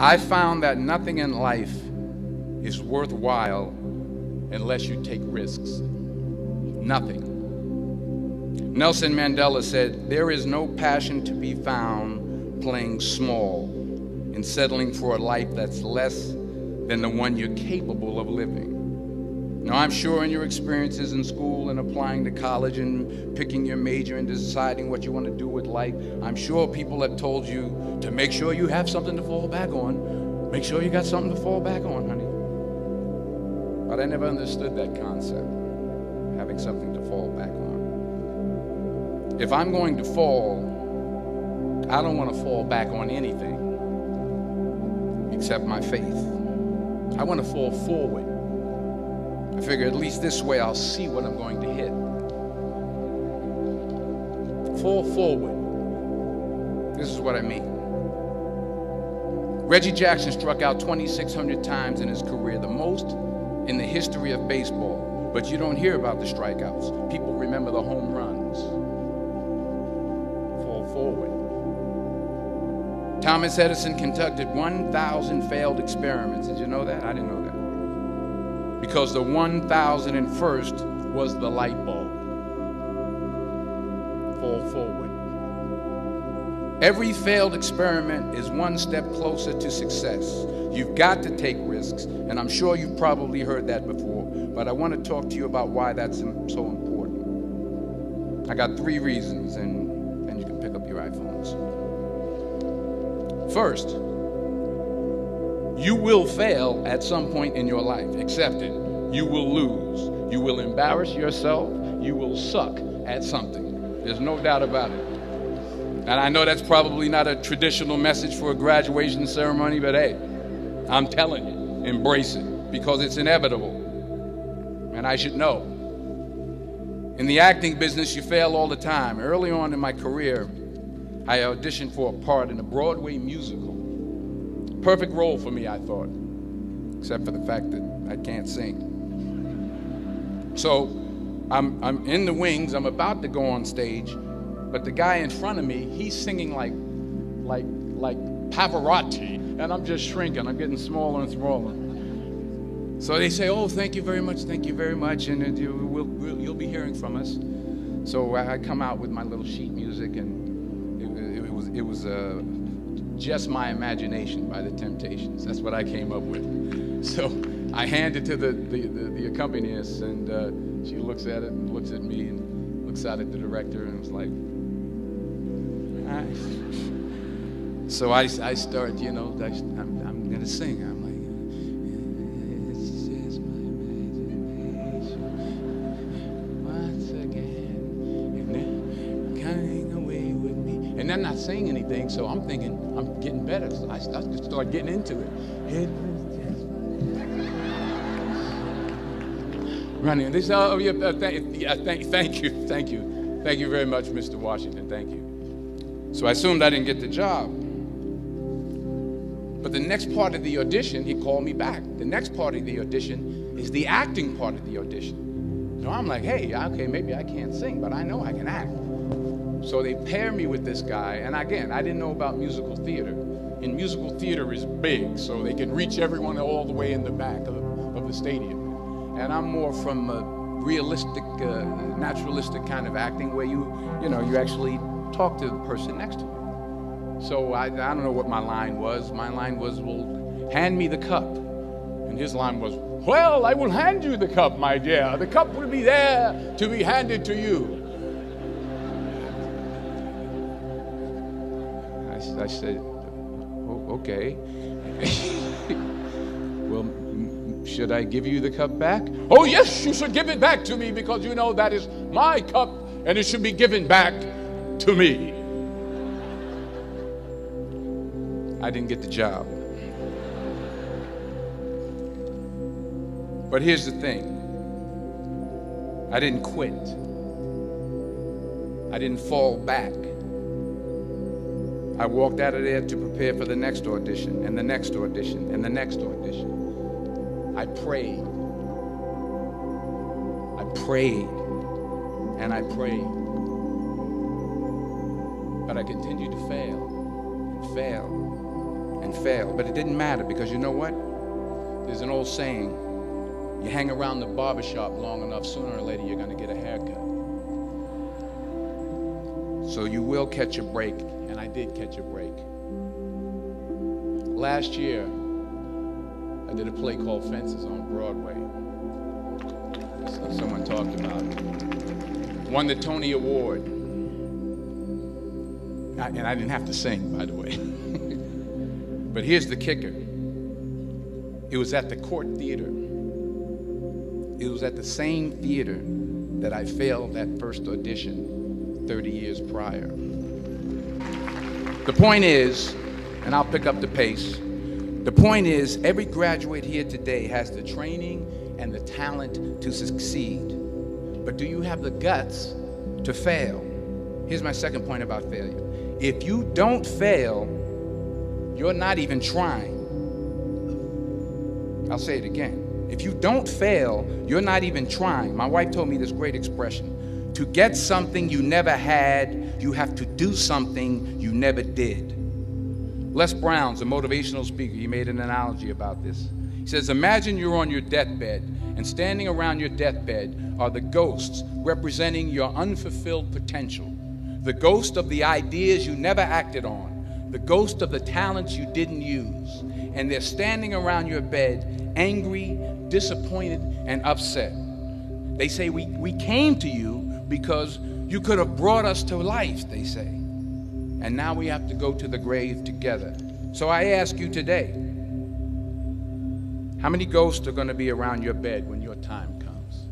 I found that nothing in life is worthwhile unless you take risks. Nothing. Nelson Mandela said, "There is no passion to be found playing small and settling for a life that's less than the one you're capable of living." Now, I'm sure in your experiences in school and applying to college and picking your major and deciding what you want to do with life, I'm sure people have told you to make sure you have something to fall back on. Make sure you got something to fall back on, honey. But I never understood that concept, having something to fall back on. If I'm going to fall, I don't want to fall back on anything except my faith. I want to fall forward. I figure at least this way I'll see what I'm going to hit. Fall forward. This is what I mean. Reggie Jackson struck out 2,600 times in his career, the most in the history of baseball. But you don't hear about the strikeouts. People remember the home runs. Fall forward. Thomas Edison conducted 1,000 failed experiments. Did you know that? I didn't know that. Because the 1,001st was the light bulb. Fall forward. Every failed experiment is one step closer to success. You've got to take risks, and I'm sure you've probably heard that before, but I want to talk to you about why that's so important. I got 3 reasons, and then you can pick up your iPhones. First, you will fail at some point in your life. Accept it. You will lose. You will embarrass yourself. You will suck at something. There's no doubt about it. And I know that's probably not a traditional message for a graduation ceremony, but hey, I'm telling you, embrace it, because it's inevitable. And I should know. In the acting business, you fail all the time. Early on in my career, I auditioned for a part in a Broadway musical. Perfect role for me, I thought, except for the fact that I can't sing. So I'm in the wings, I'm about to go on stage, but the guy in front of me, he's singing like Pavarotti, and I'm just shrinking, I'm getting smaller and smaller. So they say, "Oh, thank you very much, and you'll be hearing from us." So I come out with my little sheet music, and it was Just My Imagination by the Temptations. That's what I came up with. So I hand it to the accompanist, and she looks at it and looks at me and looks out at the director and was like, "All right." So I start, I'm going to sing. I'm like, "It's just my imagination once again, and they're coming away with me." And I'm not saying anything, so I'm thinking I'm getting better. So I start getting into it. Running. This, thank you very much, Mr. Washington. Thank you. So I assumed I didn't get the job. But the next part of the audition, he called me back. The next part of the audition is the acting part of the audition. So I'm like, hey, okay, maybe I can't sing, but I know I can act. So they pair me with this guy, and again, I didn't know about musical theater. And musical theater is big, so they can reach everyone all the way in the back of the stadium. And I'm more from a realistic, naturalistic kind of acting where you actually talk to the person next to you. So I don't know what my line was. My line was, "Well, hand me the cup." And his line was, "Well, I will hand you the cup, my dear. The cup will be there to be handed to you." I said, "Oh, okay." "Well, should I give you the cup back?" "Oh, yes, you should give it back to me, because you know that is my cup and it should be given back to me." I didn't get the job. But here's the thing. I didn't quit. I didn't fall back. I walked out of there to prepare for the next audition, and the next audition, and the next audition. I prayed. I prayed. And I prayed. But I continued to fail, and fail, and fail. But it didn't matter, because you know what? There's an old saying, you hang around the barbershop long enough, sooner or later you're going to get a haircut. So you will catch a break, and I did catch a break. Last year, I did a play called Fences on Broadway. Someone talked about it. Won the Tony Award. And I didn't have to sing, by the way. But here's the kicker. It was at the Court Theater. It was at the same theater that I failed that first audition 30 years prior. The point is, and I'll pick up the pace, the point is, every graduate here today has the training and the talent to succeed. But do you have the guts to fail? Here's my second point about failure. If you don't fail, you're not even trying. I'll say it again. If you don't fail, you're not even trying. My wife told me this great expression. To get something you never had, you have to do something you never did. Les Brown's a motivational speaker. He made an analogy about this. He says, imagine you're on your deathbed, and standing around your deathbed are the ghosts representing your unfulfilled potential. The ghost of the ideas you never acted on. The ghost of the talents you didn't use. And they're standing around your bed, angry, disappointed, and upset. They say, we came to you because you could have brought us to life, they say. And now we have to go to the grave together. So I ask you today, how many ghosts are going to be around your bed when your time comes?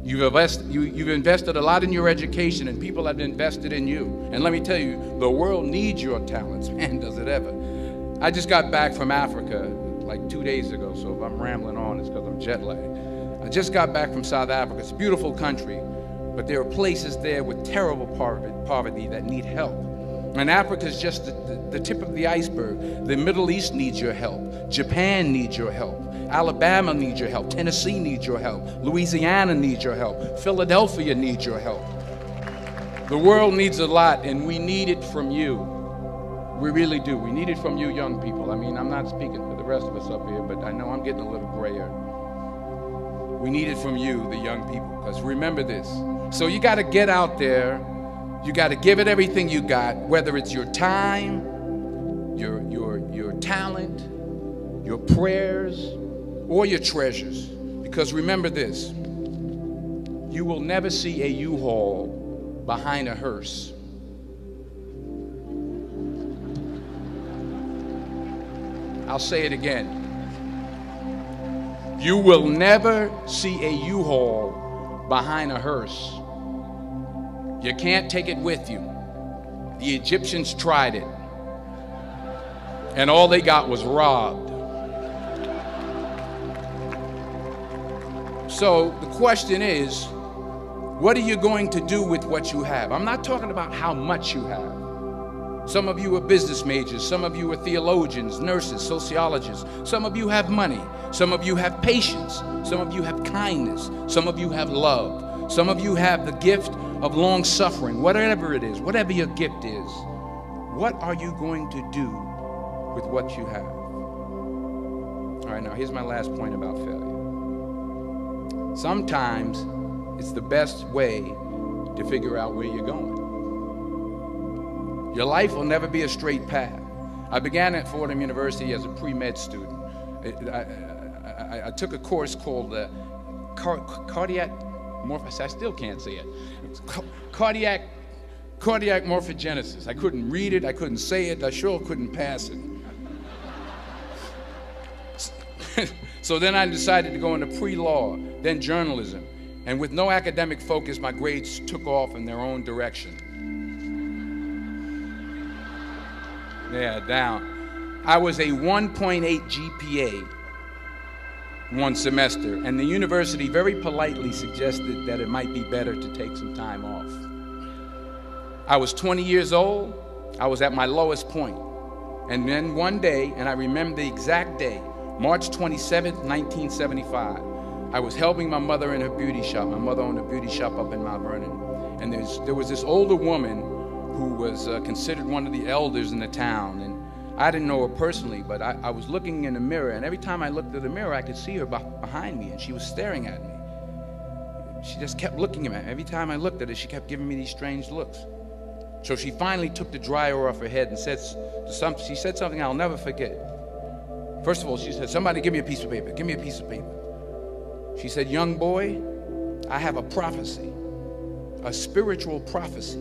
You've invested a lot in your education, and people have invested in you. And let me tell you, the world needs your talents. Man, does it ever. I just got back from Africa like 2 days ago, so if I'm rambling on, it's because I'm jet lagged. I just got back from South Africa. It's a beautiful country, but there are places there with terrible poverty that need help. And Africa is just the tip of the iceberg. The Middle East needs your help. Japan needs your help. Alabama needs your help. Tennessee needs your help. Louisiana needs your help. Philadelphia needs your help. The world needs a lot, and we need it from you. We really do. We need it from you young people. I mean, I'm not speaking for the rest of us up here, but I know I'm getting a little grayer. We need it from you, the young people, because remember this. So you got to get out there. You got to give it everything you got, whether it's your time, your talent, your prayers, or your treasures. Because remember this, you will never see a U-Haul behind a hearse. I'll say it again. You will never see a U-Haul behind a hearse. You can't take it with you. The Egyptians tried it, and all they got was robbed. So the question is, what are you going to do with what you have? I'm not talking about how much you have. Some of you are business majors. Some of you are theologians, nurses, sociologists. Some of you have money. Some of you have patience. Some of you have kindness. Some of you have love. Some of you have the gift of long suffering. Whatever it is, whatever your gift is, what are you going to do with what you have? All right, now here's my last point about failure. Sometimes it's the best way to figure out where you're going. Your life will never be a straight path. I began at Fordham University as a pre-med student. I took a course called cardiac morphogenesis. I still can't say it. Cardiac morphogenesis. I couldn't read it. I couldn't say it. I sure couldn't pass it. So then I decided to go into pre-law, then journalism. And with no academic focus, my grades took off in their own direction. Yeah, down. I was a 1.8 GPA one semester, and the university very politely suggested that it might be better to take some time off. I was 20 years old. I was at my lowest point. And then one day, and I remember the exact day, March 27th, 1975, I was helping my mother in her beauty shop. My mother owned a beauty shop up in Mount Vernon. And there was this older woman who was considered one of the elders in the town. And I didn't know her personally, but I was looking in the mirror, and every time I looked at the mirror, I could see her behind me, and she was staring at me. She just kept looking at me. Every time I looked at her, she kept giving me these strange looks. So she finally took the dryer off her head and she said something I'll never forget. First of all, she said, "Somebody give me a piece of paper. Give me a piece of paper." She said, "Young boy, I have a prophecy, a spiritual prophecy."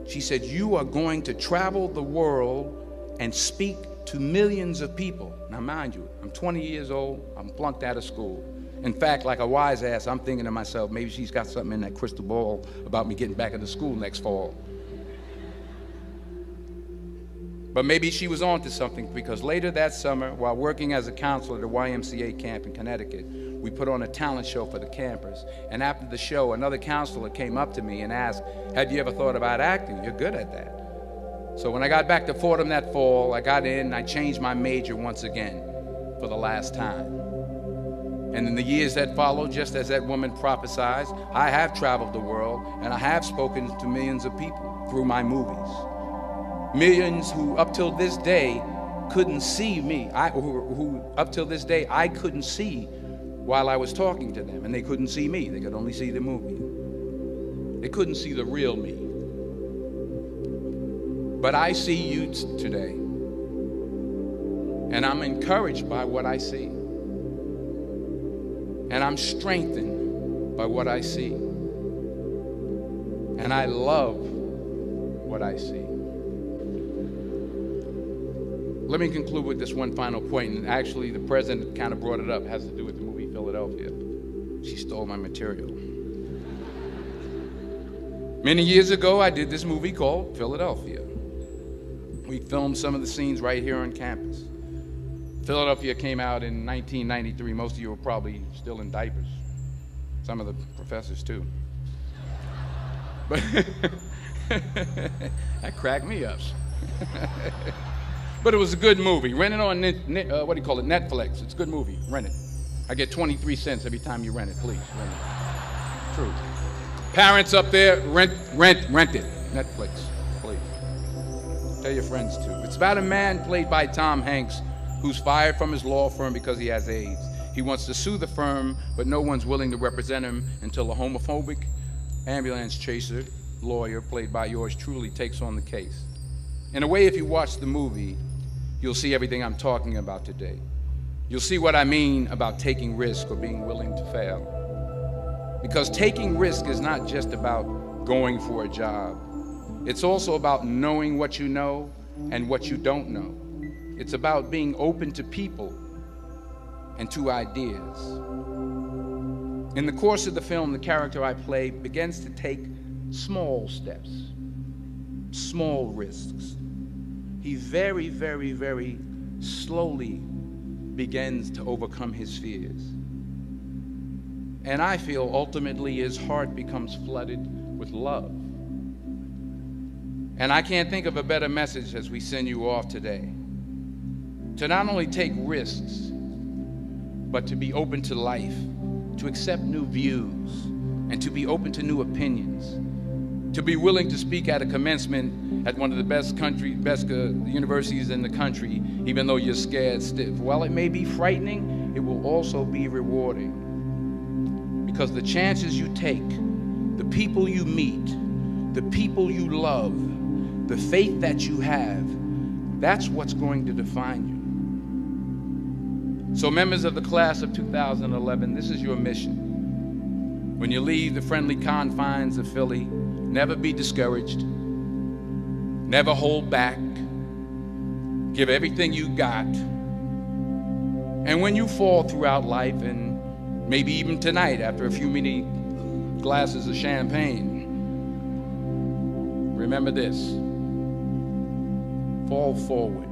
She said, "You are going to travel the world and speak to millions of people." Now, mind you, I'm 20 years old. I'm flunked out of school. In fact, like a wise ass, I'm thinking to myself, maybe she's got something in that crystal ball about me getting back into school next fall. But maybe she was on to something, because later that summer, while working as a counselor at a YMCA camp in Connecticut, we put on a talent show for the campers. And after the show, another counselor came up to me and asked, "Have you ever thought about acting? You're good at that." So when I got back to Fordham that fall, I got in and I changed my major once again for the last time. And in the years that followed, just as that woman prophesied, I have traveled the world and I have spoken to millions of people through my movies. Millions who up till this day couldn't see me, who up till this day I couldn't see while I was talking to them, and they couldn't see me. They could only see the movie. They couldn't see the real me. But I see you today, and I'm encouraged by what I see. And I'm strengthened by what I see. And I love what I see. Let me conclude with this one final point, and actually the president kind of brought it up. It has to do with the movie Philadelphia. She stole my material. Many years ago, I did this movie called Philadelphia. We filmed some of the scenes right here on campus. Philadelphia came out in 1993. Most of you were probably still in diapers. Some of the professors too. But that cracked me up. But it was a good movie. Rent it on Netflix. It's a good movie. Rent it. I get 23 cents every time you rent it. Please, rent it. True. Parents up there, rent it. Netflix, please. Tell your friends too. It's about a man played by Tom Hanks who's fired from his law firm because he has AIDS. He wants to sue the firm, but no one's willing to represent him until a homophobic ambulance chaser lawyer, played by yours truly, takes on the case. In a way, if you watch the movie, you'll see everything I'm talking about today. You'll see what I mean about taking risk or being willing to fail. Because taking risk is not just about going for a job. It's also about knowing what you know and what you don't know. It's about being open to people and to ideas. In the course of the film, the character I play begins to take small steps, small risks. He very, very, very slowly begins to overcome his fears. And I feel ultimately his heart becomes flooded with love. And I can't think of a better message as we send you off today. To not only take risks, but to be open to life, to accept new views, and to be open to new opinions, to be willing to speak at a commencement at one of the best universities in the country, even though you're scared stiff. While it may be frightening, it will also be rewarding. Because the chances you take, the people you meet, the people you love, the faith that you have, that's what's going to define you. So members of the class of 2011, this is your mission. When you leave the friendly confines of Philly, never be discouraged, never hold back, give everything you got. And when you fall throughout life, and maybe even tonight after a few many glasses of champagne, remember this: fall forward.